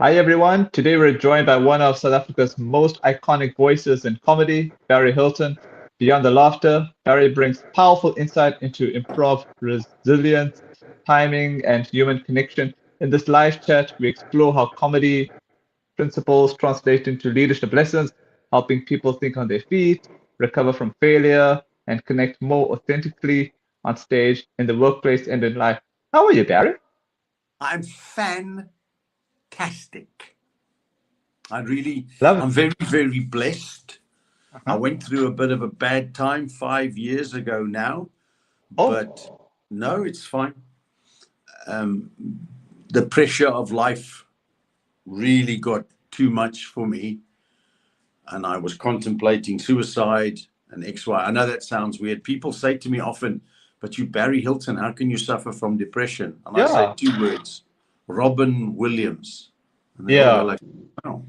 Hi everyone. Today we're joined by one of South Africa's most iconic voices in comedy, Barry Hilton. Beyond the laughter, Barry brings powerful insight into improv, resilience, timing, and human connection. In this live chat, we explore how comedy principles translate into leadership lessons, helping people think on their feet, recover from failure, and connect more authentically on stage, in the workplace, and in life. How are you, Barry? I'm fantastic. I really, Love it. I'm very, very blessed. I Uh-huh. went through a bit of a bad time 5 years ago now, but Oh, no, it's fine. Um, the pressure of life really got too much for me, and I was contemplating suicide and XY. I know that sounds weird. People say to me often, but you, Barry Hilton, how can you suffer from depression? And I say yeah. two words: Robin Williams. And they all go Yeah. like, wow,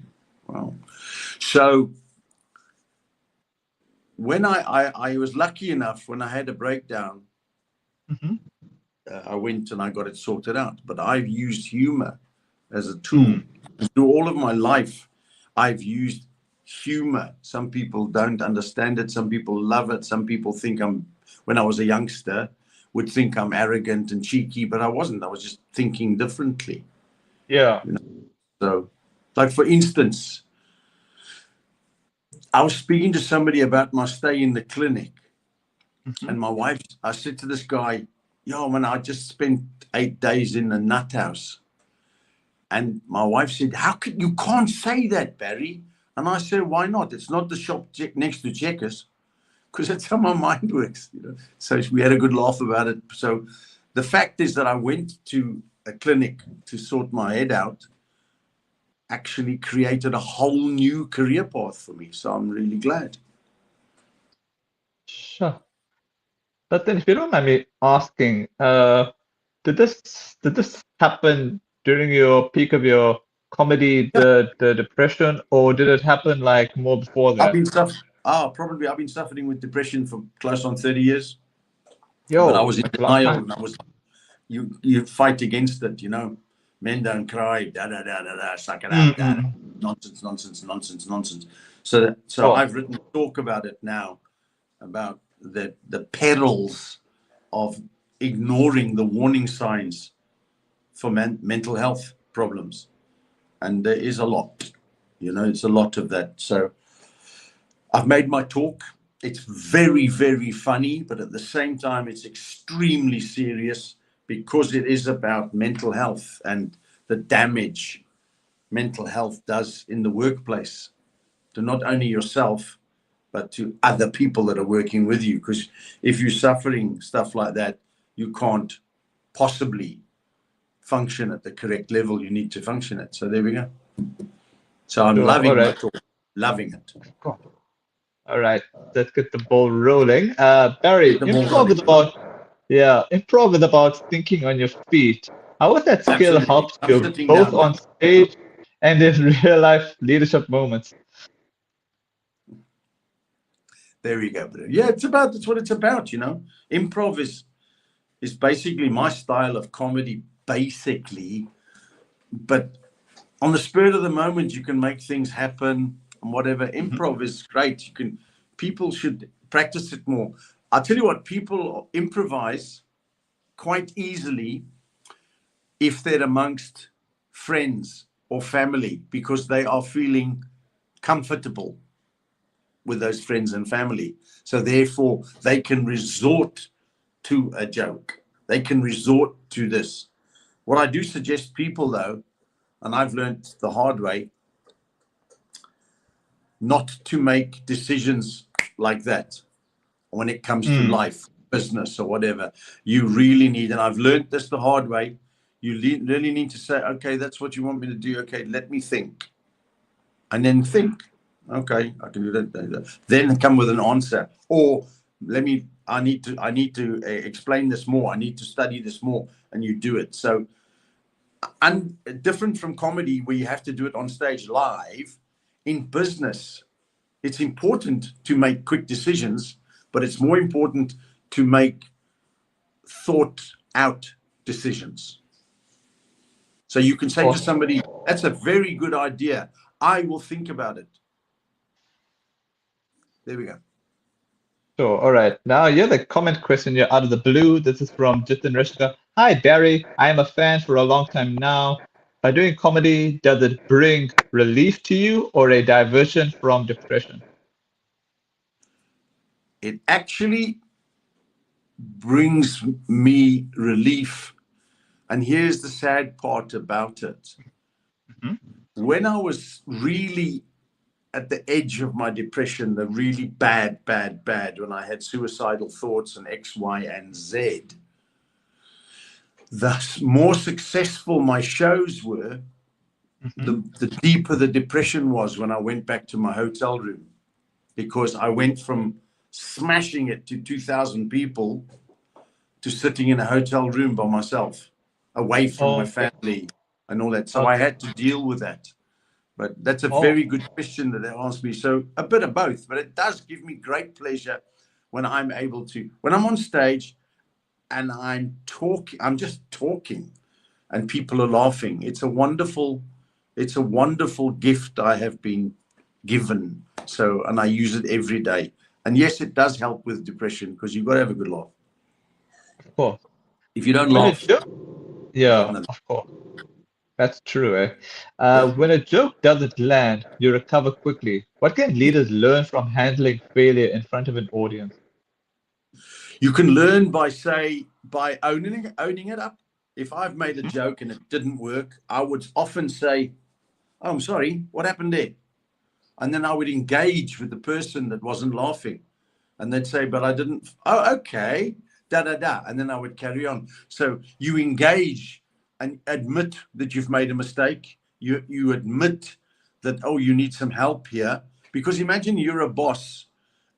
wow. So when I was lucky enough when I had a breakdown, Hmm. I went and I got it sorted out. But I've used humor as a tool. Mm. Through all of my life, I've used humor. Some people don't understand it. Some people love it. Some people think when I was a youngster, would think I'm arrogant and cheeky, but I wasn't. I was just thinking differently. Yeah. You know? So, like for instance, I was speaking to somebody about my stay in the clinic. Hmm. And my wife, I said to this guy, yo, man, I just spent 8 days in the nut house. And my wife said, how could you can't say that, Barry? And I said, why not? It's not the shop next to Checkers, because that's how my mind works. So we had a good laugh about it. So the fact is that I went to a clinic to sort my head out, actually created a whole new career path for me. So I'm really glad. Sure. But then, if you don't mind me asking, did this happen during your peak of your comedy, Yeah, the depression, or did it happen like more before I've that? been suffering. Probably I've been suffering with depression for close on 30 years. But I Yo, was in that's a long denial, time. and I was you fight against it. Men don't cry, da da da da da, suck it up, da, da. Mm-mm. Nonsense, nonsense, nonsense, nonsense. So Oh, I've written a talk about it now, about the perils of ignoring the warning signs for mental health problems, and there is a lot. It's a lot of that. So I've made my talk. It's very, very funny, but at the same time, it's extremely serious because it is about mental health and the damage mental health does in the workplace to not only yourself, but to other people that are working with you. Because if you're suffering stuff like that, you can't possibly function at the correct level you need to function at. So there we go. So I'm sure. All loving my right. talk, loving it. Cool. All right. Let's get the ball rolling. Barry, Get the ball rolling. improv is about thinking on your feet. How has that skill Absolutely. helped I'm you sitting both down now. on stage and in real life leadership moments? There you go. Yeah, that's what it's about. Improv is basically my style of comedy, basically. But on the spirit of the moment, you can make things happen and whatever. Hmm. Improv is great. People should practice it more. I'll tell you what, people improvise quite easily if they're amongst friends or family because they are feeling comfortable with those friends and family. So therefore, they can resort to a joke. They can resort to this. What I do suggest people, though, and I've learned the hard way, not to make decisions like that when it comes to Mm. life, business, or whatever. You really need, and I've learned this the hard way, you really need to say, okay, that's what you want me to do. Okay, let me think. And then think, okay, I can do that. Then come with an answer. Or I need to explain this more. I need to study this more, and you do it. So, and different from comedy where you have to do it on stage live, in business, it's important to make quick decisions, but it's more important to make thought out decisions. So you can say to Awesome. somebody, that's a very good idea. I will think about it. There we go. Sure. All right. Now, you're the comment question. You're out of the blue. This is from Jitin Rishka. Hi, Barry. I am a fan for a long time now. By doing comedy, does it bring relief to you or a diversion from depression? It actually brings me relief. And here's the sad part about it. Mhm. When I was really at the edge of my depression, the really bad, when I had suicidal thoughts and X, Y, and Z, the more successful my shows were, Mhm. the deeper the depression was when I went back to my hotel room, because I went from smashing it to 2,000 people to sitting in a hotel room by myself, away from my Okay. family and all that. So I Okay. had to deal with that. But that's a Oh, very good question that they asked me. So a bit of both, but it does give me great pleasure when I'm able to, when I'm on stage and I'm just talking and people are laughing. It's a wonderful gift I have been given. So, and I use it every day. And yes, it does help with depression because you've got to have a good laugh. of course. If you don't When a laugh, joke, you got yeah, nothing. of course. That's true, eh? Yeah. When a joke doesn't land, you recover quickly. What can leaders learn from handling failure in front of an audience? You can learn by owning it up. If I've made a Mhm. joke and it didn't work, I would often say, "Oh, I'm sorry, what happened there?" And then I would engage with the person that wasn't laughing, and they'd say, "But I didn't." Oh, okay, da da da, and then I would carry on. So you engage and admit that you've made a mistake. You admit that, oh, you need some help here, because imagine you're a boss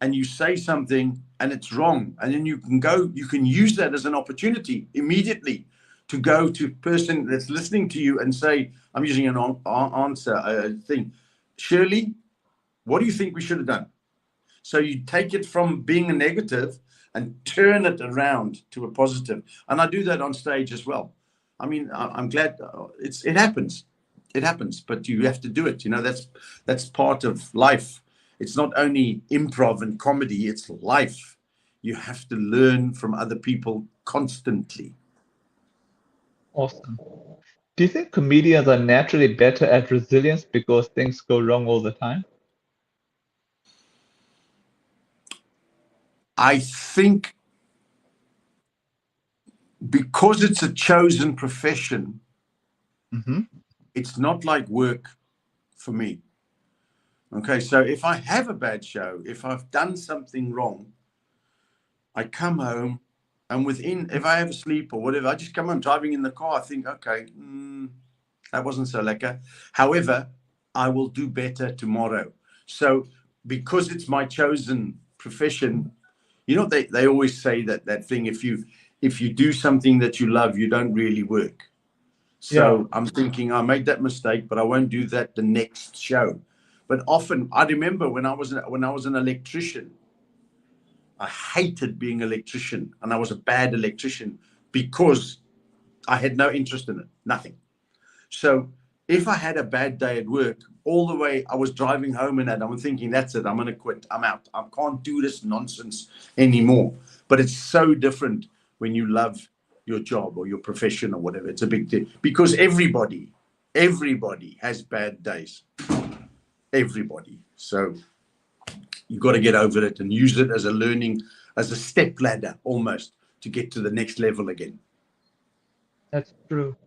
and you say something and it's wrong, and then you can use that as an opportunity immediately to go to a person that's listening to you and say, I'm using an answer thing, Shirley, what do you think we should have done? So you take it from being a negative and turn it around to a positive. And I do that on stage as well. I mean, I'm glad it happens. It happens, but you have to do it. You know, that's part of life. It's not only improv and comedy, it's life. You have to learn from other people constantly. Awesome. Do you think comedians are naturally better at resilience because things go wrong all the time? I think because it's a chosen profession, Hmm. it's not like work for me. Okay, so if I have a bad show, if I've done something wrong, I come home and if I have a sleep or whatever, I just come home driving in the car. I think, okay, that wasn't so lekker. However, I will do better tomorrow. So because it's my chosen profession, you know, they always say that thing, if you do something that you love, you don't really work. Yeah. So I'm thinking I made that mistake, but I won't do that the next show. But often I remember when I was an electrician, I hated being an electrician, and I was a bad electrician because I had no interest in it, nothing. So if I had a bad day at work, all the way I was driving home and that, I'm thinking, that's it, I'm going to quit. I'm out. I can't do this nonsense anymore. But it's so different when you love your job or your profession or whatever. It's a big deal because everybody has bad days. Everybody. So you got to get over it and use it as a learning, as a step ladder almost to get to the next level again. That's true.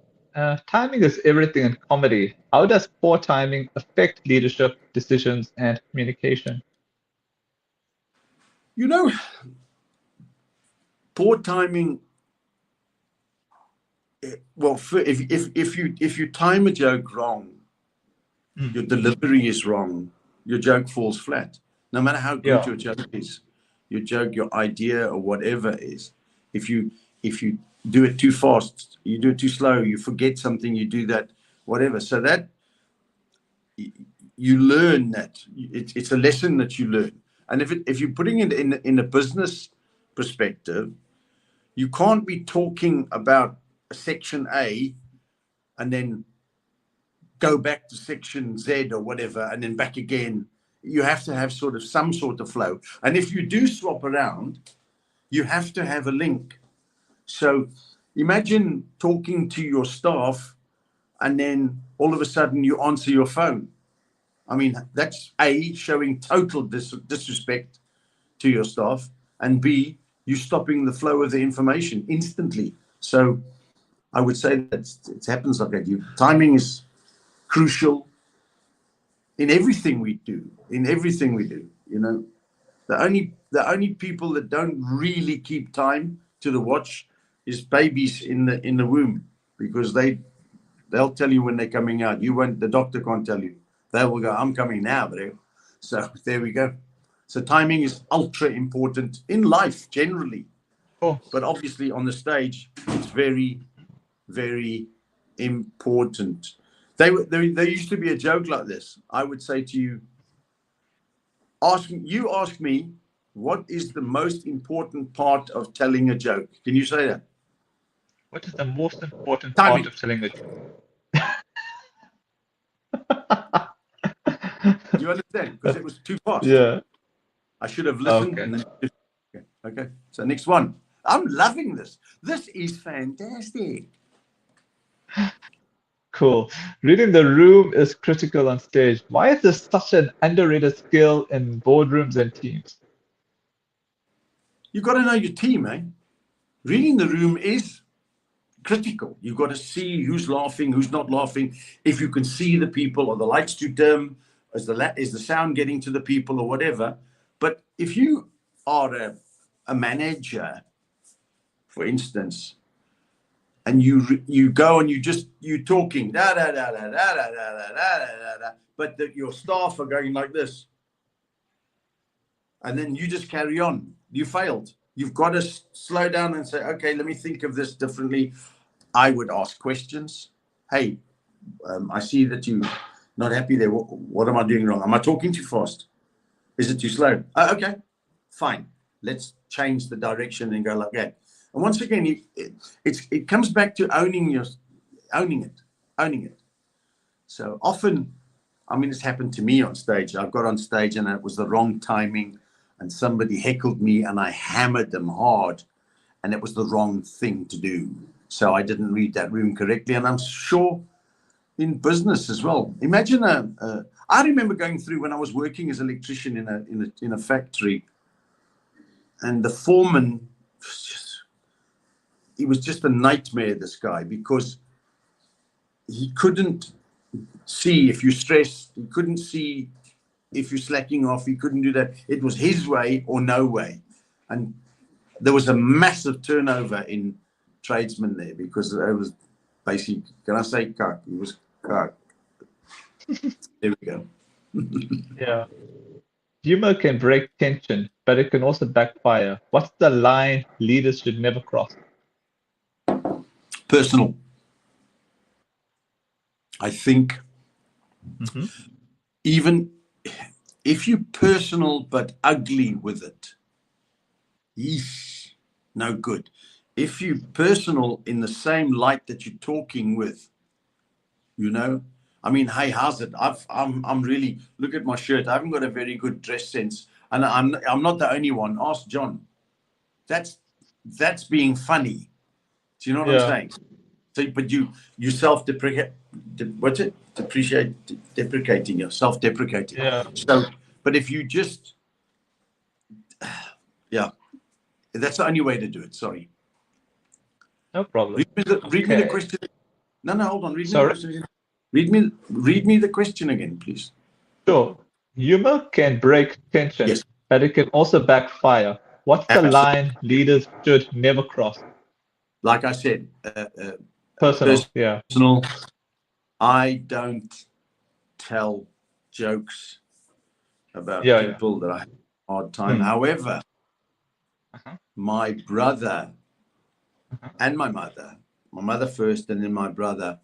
Timing is everything in comedy. How does poor timing affect leadership, decisions, and communication? You know, poor timing. Well, if you time a joke wrong, Mm. your delivery is wrong. Your joke falls flat. No matter how good Yeah. your joke is, your joke, your idea, or whatever is, if you do it too fast, you do it too slow, you forget something, you do that, whatever. So that you learn that it's a lesson that you learn. And if you're putting it in a business perspective, you can't be talking about section A and then go back to section Z or whatever, and then back again. You have to have some sort of flow. And if you do swap around, you have to have a link. So imagine talking to your staff and then all of a sudden you answer your phone. I mean, that's A, showing total disrespect to your staff, and B, you stopping the flow of the information instantly. So I would say that it happens like that. Timing is crucial in everything we do. You know, the only people that don't really keep time to the watch is babies in the womb, because they'll tell you when they're coming out. You won't. The doctor can't tell you. They will go, I'm coming now, bro. So there we go. So timing is ultra important in life generally, but obviously on the stage, it's very, very important. There used to be a joke like this. I would say to you, ask me, what is the most important part of telling a joke? Can you say that? What is the most important Timing. part of telling a joke? Do you understand? Because it was too fast. Yeah. I should have listened. Okay. And then, okay. So next one. I'm loving this. This is fantastic. Cool. Reading the room is critical on stage. Why is this such an underrated skill in boardrooms and teams? You've got to know your team, eh? Reading the room is critical. You've got to see who's laughing, who's not laughing. If you can see the people, or the lights too dim, is the sound getting to the people, or whatever. But if you are a manager, for instance, and you go and you're talking, da, da, da, da, da, da, da, da, da, da, but your staff are going like this, and then you just carry on, you failed. You've got to slow down and say, okay, let me think of this differently. I would ask questions. Hey, I see that you're not happy there. What am I doing wrong? Am I talking too fast? Is it too slow? Okay, fine. Let's change the direction and go like that. And once again, it comes back to owning it. So often, I mean, it's happened to me on stage. I got on stage and it was the wrong timing, and somebody heckled me and I hammered them hard, and it was the wrong thing to do. So I didn't read that room correctly. And I'm sure in business as well. Imagine I remember going through when I was working as an electrician in a factory, and the foreman, he was just a nightmare, this guy, because he couldn't see if you're stressed. He couldn't see if you're slacking off. He couldn't do that. It was his way or no way. And there was a massive turnover in tradesmen there, because it was basically, can I say cuck? He was cuck. There we go. Yeah. Humor can break tension, but it can also backfire. What's the line leaders should never cross? Personal. I think even if you're personal but ugly with it, no good. If you're personal in the same light that you're talking with, you know, I mean, hey, how's it? I'm really, look at my shirt. I haven't got a very good dress sense, and I'm not the only one. Ask John. That's being funny. Do you know what I'm saying? So, but you self-deprecate. What's it? Deprecating. You're self-deprecating. Yeah. So, but if you just, yeah, that's the only way to do it. Sorry. No problem. Read me the question. No, hold on. Read me Sorry? the question again. Read me the question again, please. Sure. Humor can break tension, Yes. but it can also backfire. What's the line leaders should never cross? Like I said, Personal. Yeah. personal. I don't tell jokes about people that I have a hard time. However, my brother and my mother first, and then my brother,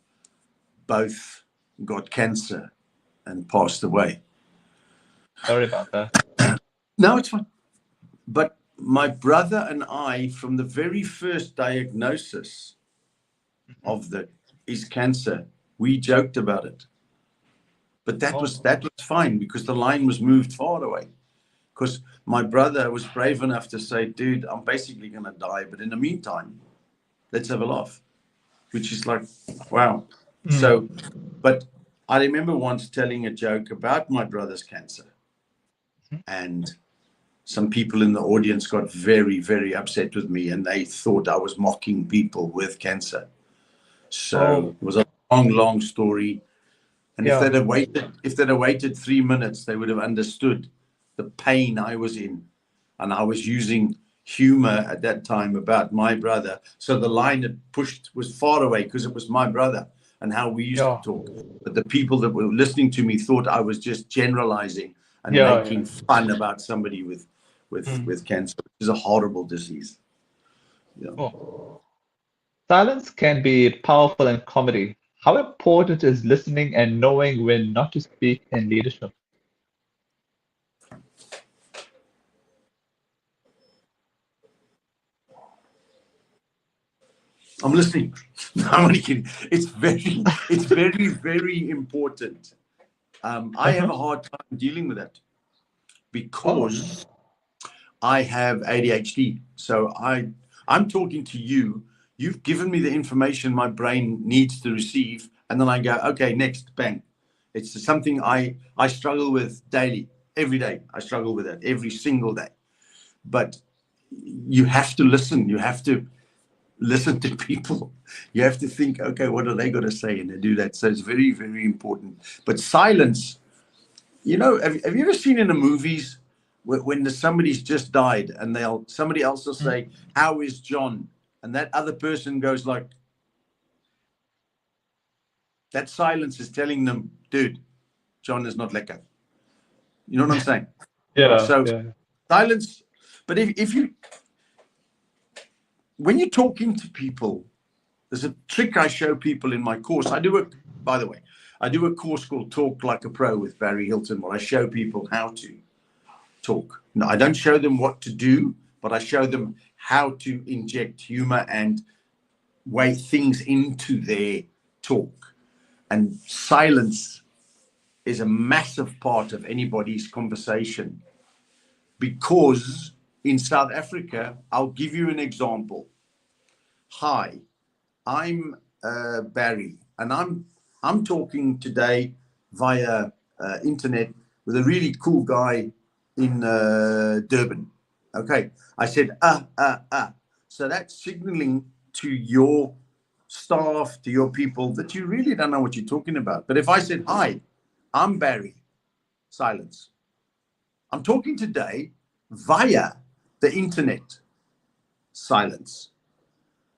both got cancer and passed away. Sorry about that. No, it's fine. But my brother and I, from the very first diagnosis of is cancer. We joked about it. But that was fine because the line was moved far away. Because my brother was brave enough to say, dude, I'm basically going to die. But in the meantime, let's have a laugh, which is like, wow. So, but I remember once telling a joke about my brother's cancer. And some people in the audience got very, very upset with me, and they thought I was mocking people with cancer. So it was a long, long story. And if they'd have waited 3 minutes, they would have understood the pain I was in. And I was using humor at that time about my brother. So the line it pushed was far away because it was my brother and how we used to talk. But the people that were listening to me thought I was just generalizing and making fun about somebody with cancer, which is a horrible disease. Silence can be powerful in comedy. How important is listening and knowing when not to speak in leadership? I'm listening. I'm only kidding. It's very, very important. I have a hard time dealing with that because I have ADHD. So I'm talking to you. You've given me the information my brain needs to receive, and then I go, okay, next, bang. It's something I struggle with daily, every day. I struggle with that every single day. But you have to listen. You have to listen to people. You have to think, okay, what are they going to say? And they do that. So it's very, very important. But silence, have you ever seen in the movies when somebody's just died and somebody else will say, how is John? And that other person goes like, that silence is telling them, dude, John is not lekker. You know what I'm saying? So silence. But when you're talking to people, there's a trick I show people in my course. By the way, I do a course called Talk Like a Pro with Barry Hilton, where I show people how to talk. No, I don't show them what to do, but I show them how to inject humor and weigh things into their talk. And silence is a massive part of anybody's conversation, because in South Africa, I'll give you an example. Hi, I'm Barry, and I'm talking today via internet with a really cool guy in Durban. Okay, I said so that's signaling to your staff, to your people, that you really don't know what you're talking about. But if I said, hi, I'm Barry, silence. I'm talking today via the internet, silence,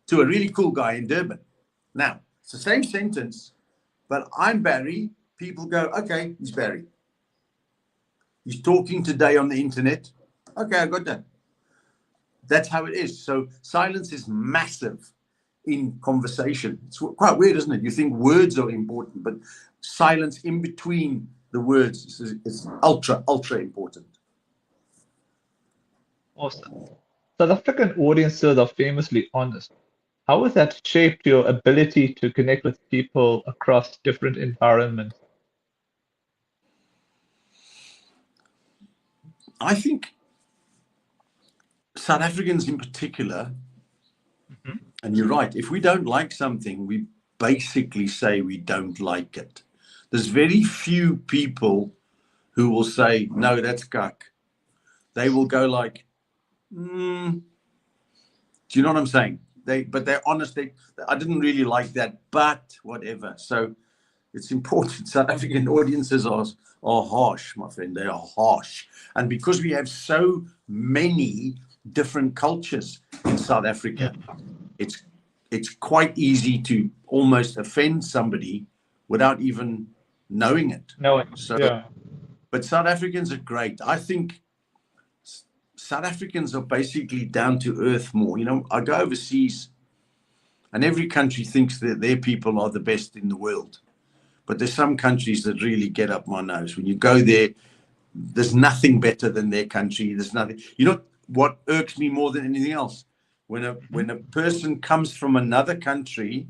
to a really cool guy in Durban. Now, it's the same sentence, but I'm Barry. People go, okay, he's Barry. He's talking today on the internet. Okay, I got that. That's how it is. So silence is massive in conversation. It's quite weird, isn't it? You think words are important, but silence in between the words is ultra, ultra important. Awesome. South African audiences are famously honest. How has that shaped your ability to connect with people across different environments? I think South Africans in particular, and you're right, if we don't like something, we basically say we don't like it. There's very few people who will say, no, that's cuck. They will go like, do you know what I'm saying? But they're honest. I didn't really like that, but whatever. So it's important. South African audiences are harsh, my friend. They are harsh. And because we have so many different cultures in South Africa, it's quite easy to almost offend somebody without even knowing it. But South Africans are great. I think South Africans are basically down to earth more. I go overseas and every country thinks that their people are the best in the world. But there's some countries that really get up my nose. When you go there, there's nothing better than their country. There's nothing. What irks me more than anything else? When a person comes from another country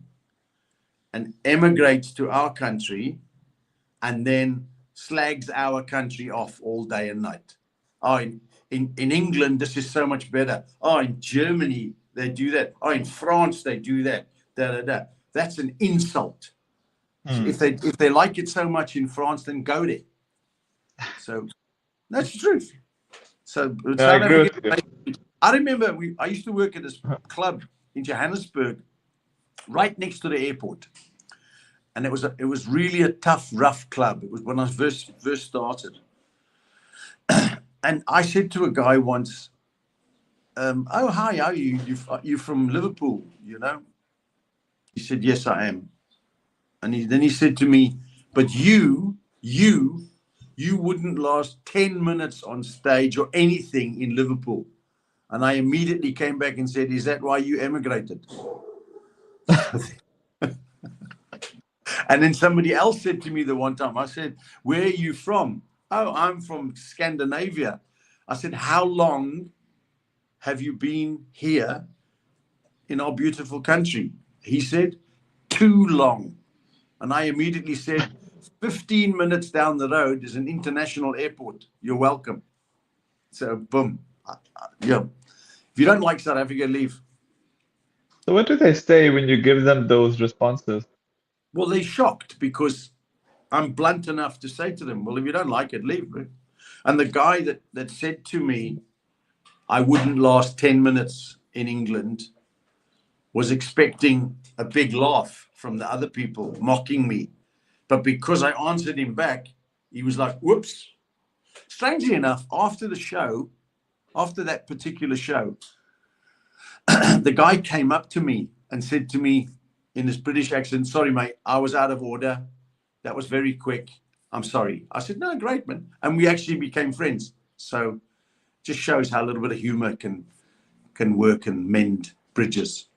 and emigrates to our country and then slags our country off all day and night. Oh, in England, this is so much better. Oh, in Germany, they do that. Oh, in France, they do that. Da, da, da. That's an insult. So if they like it so much in France, then go there. So that's the truth. So I South agree Africa. with you. I remember I used to work at this club in Johannesburg, right next to the airport, and it was really a tough, rough club. It was when I first started, and I said to a guy once, "Oh, hi, how are you? You from Liverpool, you know?" He said, "Yes, I am." And then he said to me, "But you wouldn't last 10 minutes on stage or anything in Liverpool." And I immediately came back and said, "Is that why you emigrated?" And then somebody else said to me the one time, I said, "Where are you from?" "Oh, I'm from Scandinavia." I said, "How long have you been here in our beautiful country?" He said, "Too long." And I immediately said, 15 minutes down the road is an international airport. You're welcome. So, boom. Yeah. If you don't like South Africa, leave. So what do they say when you give them those responses? Well, they're shocked because I'm blunt enough to say to them, "Well, if you don't like it, leave." Right? And the guy that said to me, I wouldn't last 10 minutes in England, was expecting a big laugh from the other people mocking me. But because I answered him back, he was like, "Whoops." Strangely enough, after the show, after that particular show, the guy came up to me and said to me in this British accent, "Sorry, mate, I was out of order. That was very quick. I'm sorry." I said, "No, great, man." And we actually became friends. So just shows how a little bit of humor can work and mend bridges.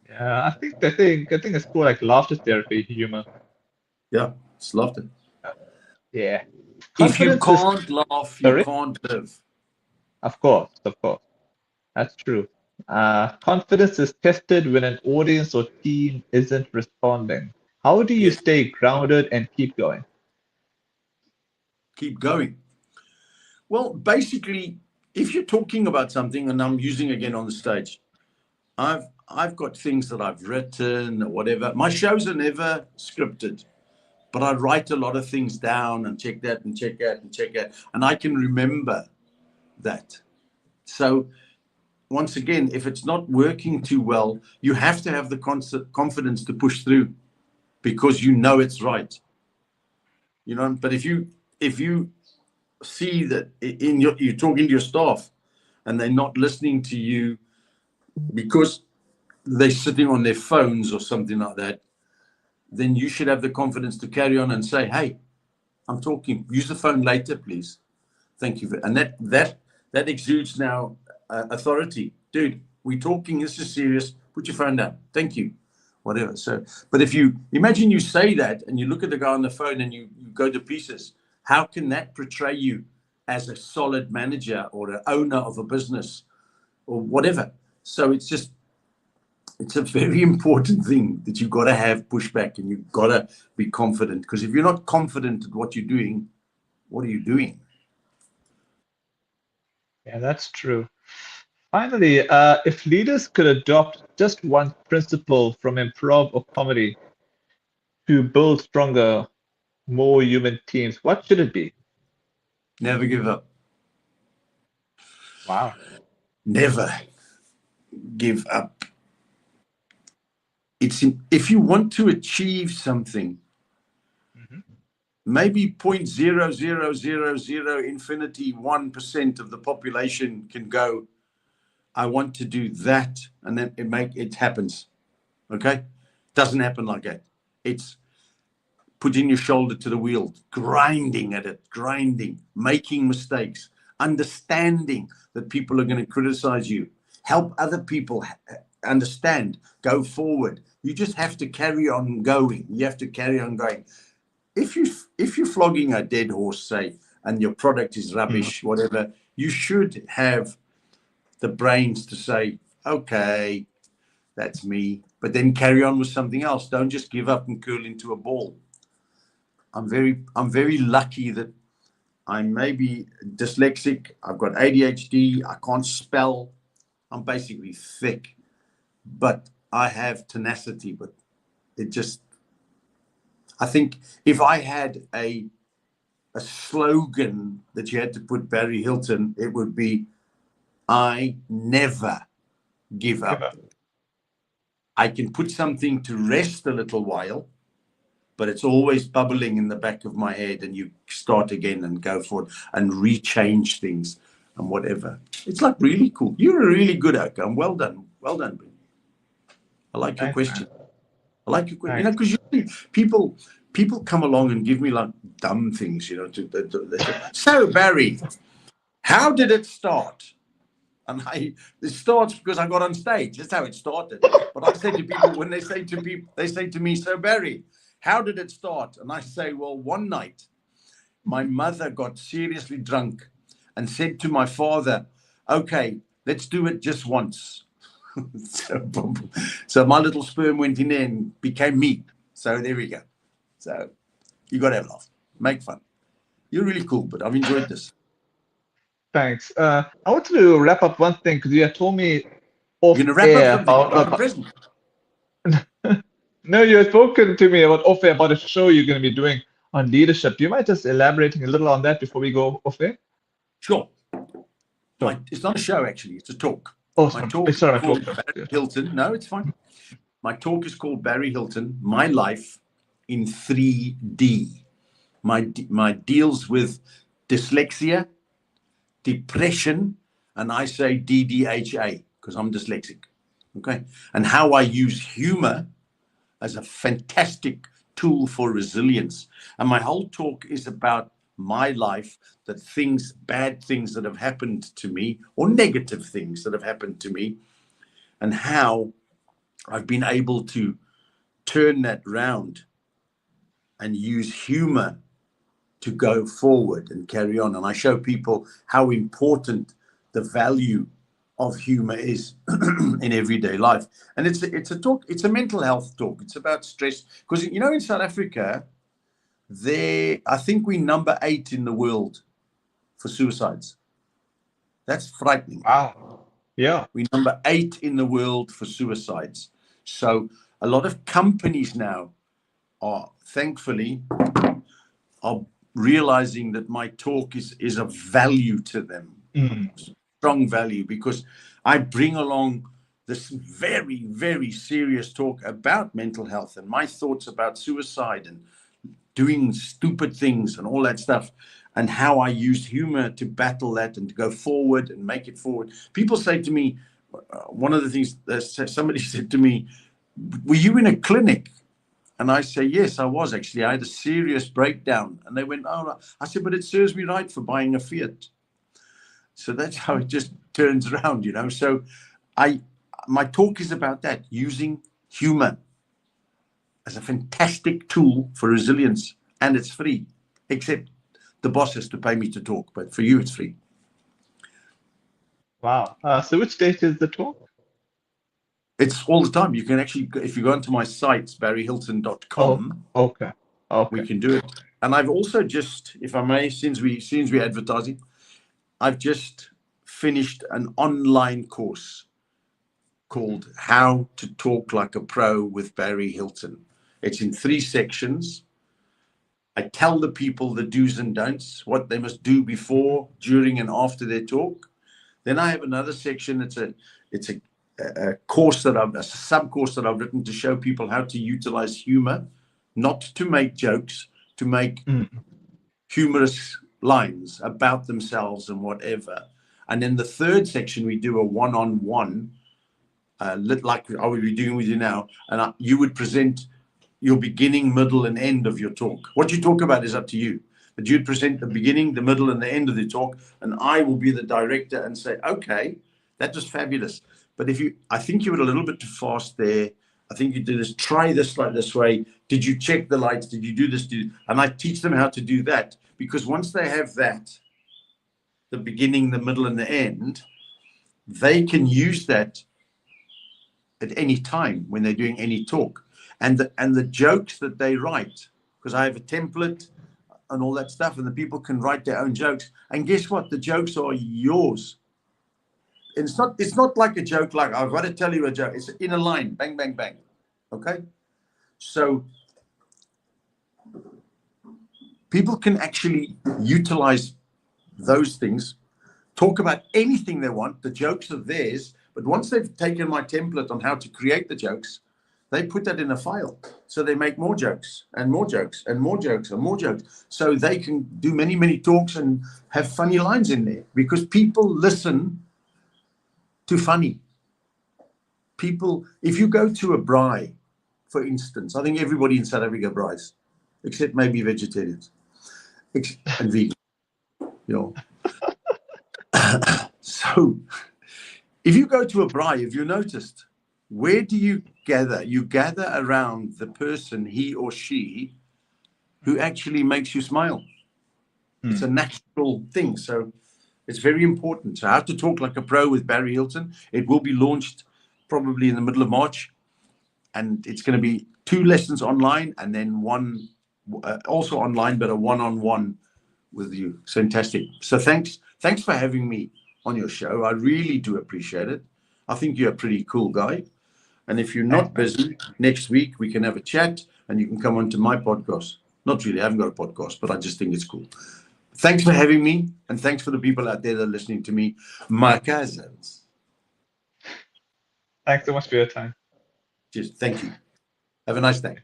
Yeah, I think it's called like laughter therapy humor. Yeah, it's laughter. Yeah. If you Confidence is can't laugh, you sorry? can't live. Of course, of course. That's true. Confidence is tested when an audience or team isn't responding. How do you Yes, stay grounded and keep going? keep going. Well, basically, if you're talking about something, and I'm using again on the stage, I've got things that I've written or whatever. My shows are never scripted, but I write a lot of things down and check that and check that and check that, and I can remember that. So once again, if it's not working too well, you have to have the confidence to push through because you know it's right. You know, but if you see that you're talking to your staff and they're not listening to you because they're sitting on their phones or something like that, then you should have the confidence to carry on and say, "Hey, I'm talking. Use the phone later, please. Thank you." And that exudes now authority, dude. We're talking. This is serious. Put your phone down. Thank you. Whatever. So, but if you imagine you say that and you look at the guy on the phone and you go to pieces, how can that portray you as a solid manager or an owner of a business or whatever? So it's a very important thing that you've got to have pushback and you've got to be confident, because if you're not confident at what you're doing, what are you doing? Yeah, that's true. Finally, if leaders could adopt just one principle from improv or comedy to build stronger, more human teams, what should it be? Never give up. Wow. Never give up. If you want to achieve something, Mhm. maybe 0.0000 infinity 1% of the population can go, "I want to do that," and then it happens. Okay, doesn't happen like that. It's putting your shoulder to the wheel, grinding at it, grinding, making mistakes, understanding that people are going to criticize you, help other people understand, go forward. You just have to carry on going. You have to carry on going. If you're flogging a dead horse, say, and your product is Mm. rubbish, whatever, you should have the brains to say, "Okay, That's me. But then carry on with something else. Don't just give up and curl into a ball. I'm very lucky that I'm maybe dyslexic. I've got ADHD. I can't spell. I'm basically thick, but I have tenacity. But it just, I think if I had a slogan that you had to put Barry Hilton, it would be, I never give up. I can put something to rest a little while, but it's always bubbling in the back of my head, and you start again and go for it and rechange things and whatever. It's like really cool. You're a really good actor. Well done. Well done, Ben. I like your Thanks, question. man. I like your question. You know, Thanks. because usually people come along and give me like dumb things, you know. So Barry, how did it start? And it starts because I got on stage. That's how it started. But I say to people, when they say to me, so Barry, how did it start? And I say, well, one night, my mother got seriously drunk and said to my father, okay, let's do it just once. So my little sperm went in there and became me. So there we go. So you got to have a laugh. Make fun. You're really cool, but I've enjoyed this. Thanks. I want to wrap up one thing because you had told me off You're going to wrap up air something. about, You're the president. no, you had spoken to me about off air about a show you're going to be doing on leadership. Do you mind just elaborating a little on that before we go off air? Sure. Sure. It's not a show, actually. It's a talk. Oh, My sorry. talk is Sorry, called talk. Barry Hilton. No, it's fine. My talk is called Barry Hilton, My Life in 3D. My deals with dyslexia, depression, and I say DDHA because I'm dyslexic. Okay. And how I use humor as a fantastic tool for resilience. And my whole talk is about my life, that things, bad things that have happened to me, or negative things that have happened to me, and how I've been able to turn that round and use humor to go forward and carry on. And I show people how important the value of humor is in everyday life. And it's a talk, it's a mental health talk. It's about stress. Because, you know, in South Africa, I think we're number 8 in the world for suicides. That's frightening. Wow. Yeah. We're number 8 in the world for suicides. So a lot of companies now are, thankfully, are realizing that my talk is of value to them. Strong value, because I bring along this very, very serious talk about mental health and my thoughts about suicide and doing stupid things and all that stuff, and how I used humor to battle that and to go forward and make it forward. People say to me, one of the things that somebody said to me, were you in a clinic? And I say, yes, I was actually. I had a serious breakdown. And they went, oh, I said, but it serves me right for buying a Fiat. So that's how it just turns around, you know. So my talk is about that, using humor as a fantastic tool for resilience. And it's free, except the boss has to pay me to talk. But for you, it's free. Wow. So which date is the talk? It's all the time. You can actually, if you go onto my site, barryhilton.com, Okay. we can do it. And I've also just, if I may, since we're advertising, I've just finished an online course called How to Talk Like a Pro with Barry Hilton. It's in 3 sections. I tell the people the do's and don'ts, what they must do before, during, and after their talk. Then I have another section. It's a course a sub-course that I've written to show people how to utilize humor, not to make jokes, to make humorous lines about themselves and whatever. And then the third section, we do a one-on-one, like I will be doing with you now, and you would present your beginning, middle, and end of your talk. What you talk about is up to you. But you'd present the beginning, the middle, and the end of the talk, and I will be the director and say, okay, that was fabulous. But I think you were a little bit too fast there. I think you did this, try this like this way. Did you check the lights? Did you do this? And I teach them how to do that, because once they have that, the beginning, the middle, and the end, they can use that at any time when they're doing any talk. And the jokes that they write, because I have a template and all that stuff, and the people can write their own jokes. And guess what? The jokes are yours. It's not like a joke like, I've got to tell you a joke. It's in a line, bang, bang, bang. Okay? So people can actually utilize those things, talk about anything they want. The jokes are theirs. But once they've taken my template on how to create the jokes, they put that in a file. So they make more jokes and more jokes and more jokes and more jokes. So they can do many, many talks and have funny lines in there, because people listen to funny. People, if you go to a braai, for instance, I think everybody in South Africa braais, except maybe vegetarians and vegans. You know. So if you go to a braai, if you noticed, where do you gather? You gather around the person, he or she, who actually makes you smile. It's a natural thing. So it's very important. So How to Talk Like a Pro with Barry Hilton. It will be launched probably in the middle of March. And it's going to be 2 lessons online and then one also online, but a one-on-one with you. Fantastic. So thanks for having me on your show. I really do appreciate it. I think you're a pretty cool guy. And if you're not busy, next week we can have a chat and you can come onto my podcast. Not really, I haven't got a podcast, but I just think it's cool. Thanks for having me, and thanks for the people out there that are listening to me, my cousins. Thanks so much for your time. Just thank you. Have a nice day.